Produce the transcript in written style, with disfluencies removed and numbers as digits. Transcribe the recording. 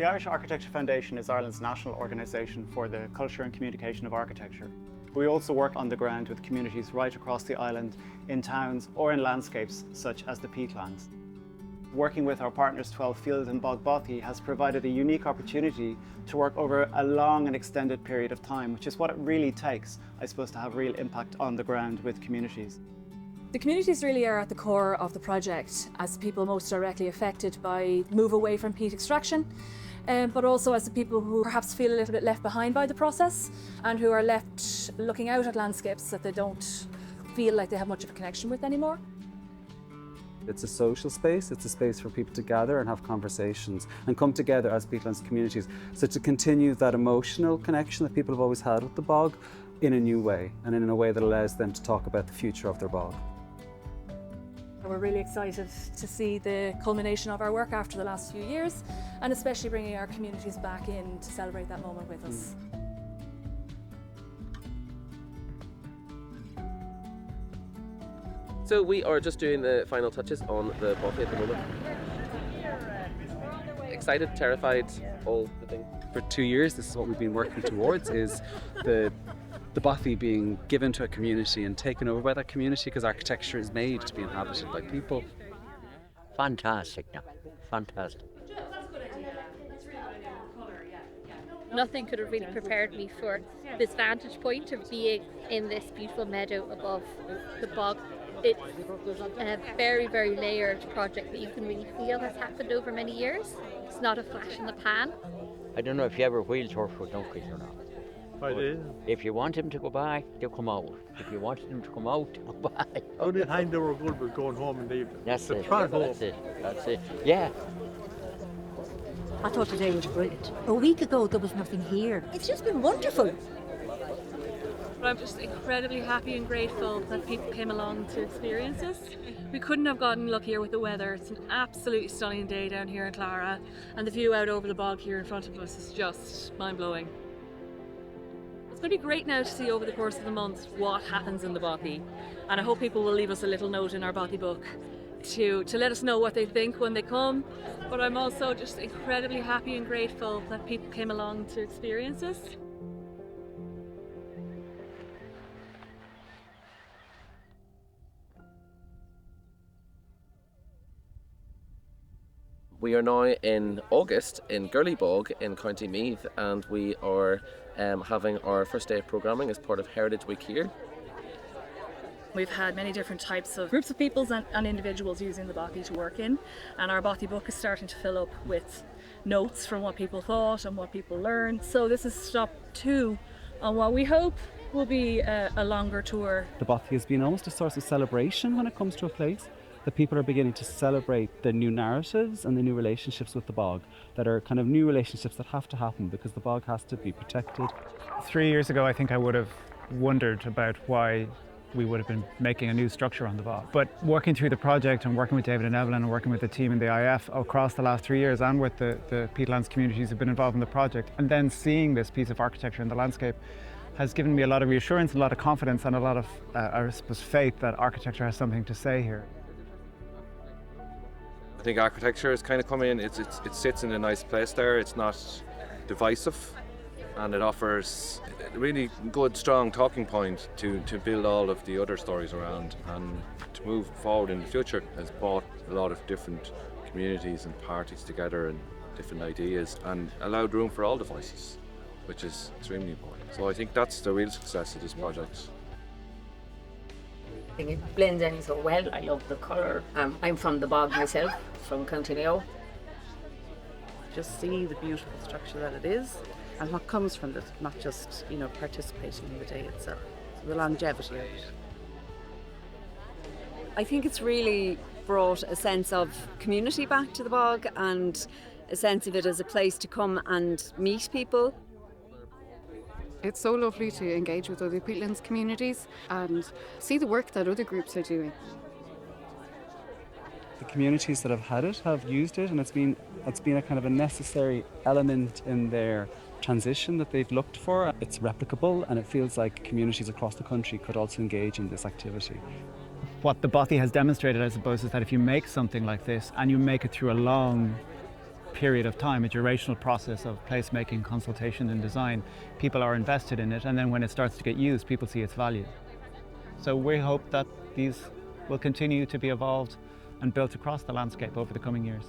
The Irish Architecture Foundation is Ireland's national organisation for the culture and communication of architecture. We also work on the ground with communities right across the island, in towns or in landscapes such as the peatlands. Working with our partners 12 Field and Bog Bothy has provided a unique opportunity to work over a long and extended period of time, which is what it really takes, I suppose, to have real impact on the ground with communities. The communities really are at the core of the project as people most directly affected by move away from peat extraction, but also as the people who perhaps feel a little bit left behind by the process and who are left looking out at landscapes that they don't feel like they have much of a connection with anymore. It's a social space, it's a space for people to gather and have conversations and come together as peatlands communities. So to continue that emotional connection that people have always had with the bog in a new way and in a way that allows them to talk about the future of their bog. We're really excited to see the culmination of our work after the last few years, and especially bringing our communities back in to celebrate that moment with us. So we are just doing the final touches on the bothy at the moment. Excited, terrified, all the things. For 2 years, this is what we've been working towards, is the bothy being given to a community and taken over by that community, because architecture is made to be inhabited by people. Fantastic now, fantastic. Nothing could have really prepared me for this vantage point of being in this beautiful meadow above the bog. It's a very, very layered project that you can really feel has happened over many years. It's not a flash in the pan. I don't know if you ever wheeled horse with donkeys or not. I did. If you want him to go by, they'll come out. If you wanted them to come out, they'll go by. Only time they were good was going home in the evening. That's it. Trot home. That's it. That's it. Yeah. I thought today was brilliant. A week ago there was nothing here. It's just been wonderful. But I'm just incredibly happy and grateful that people came along to experience this. We couldn't have gotten luckier with the weather. It's an absolutely stunning day down here in Clara, and the view out over the bog here in front of us is just mind-blowing. It's going to be great now to see over the course of the month what happens in the bothy, and I hope people will leave us a little note in our bothy book to let us know what they think when they come. But I'm also just incredibly happy and grateful that people came along to experience this. We are now in August in Girley Bog in County Meath, and we are having our first day of programming as part of Heritage Week here. We've had many different types of groups of peoples and individuals using the bothy to work in, and our bothy book is starting to fill up with notes from what people thought and what people learned. So this is stop 2 on what we hope will be a longer tour. The bothy has been almost a source of celebration when it comes to a place. The people are beginning to celebrate the new narratives and the new relationships with the bog that are kind of new relationships that have to happen because the bog has to be protected. 3 years ago, I think I would have wondered about why we would have been making a new structure on the bog. But working through the project and working with David and Evelyn and working with the team in the IF across the last 3 years and with the peatlands communities who've been involved in the project, and then seeing this piece of architecture in the landscape has given me a lot of reassurance, a lot of confidence and a lot of, I suppose, faith that architecture has something to say here. I think architecture is kind of coming in, it sits in a nice place there, it's not divisive, and it offers a really good strong talking point to build all of the other stories around, and to move forward in the future has brought a lot of different communities and parties together and different ideas and allowed room for all the voices, which is extremely important. So I think that's the real success of this project. I think it blends in so well. I love the colour. I'm from the bog myself, from County Mayo. Just see the beautiful structure that it is and what comes from it, not just, participating in the day itself. So the longevity of it. I think it's really brought a sense of community back to the bog and a sense of it as a place to come and meet people. It's so lovely to engage with other peatlands communities and see the work that other groups are doing. The communities that have had it have used it, and it's been a kind of a necessary element in their transition that they've looked for. It's replicable, and it feels like communities across the country could also engage in this activity. What the bothy has demonstrated, I suppose, is that if you make something like this and you make it through a long period of time, a durational process of placemaking, consultation and design. People are invested in it, and then when it starts to get used, people see its value. So we hope that these will continue to be evolved and built across the landscape over the coming years.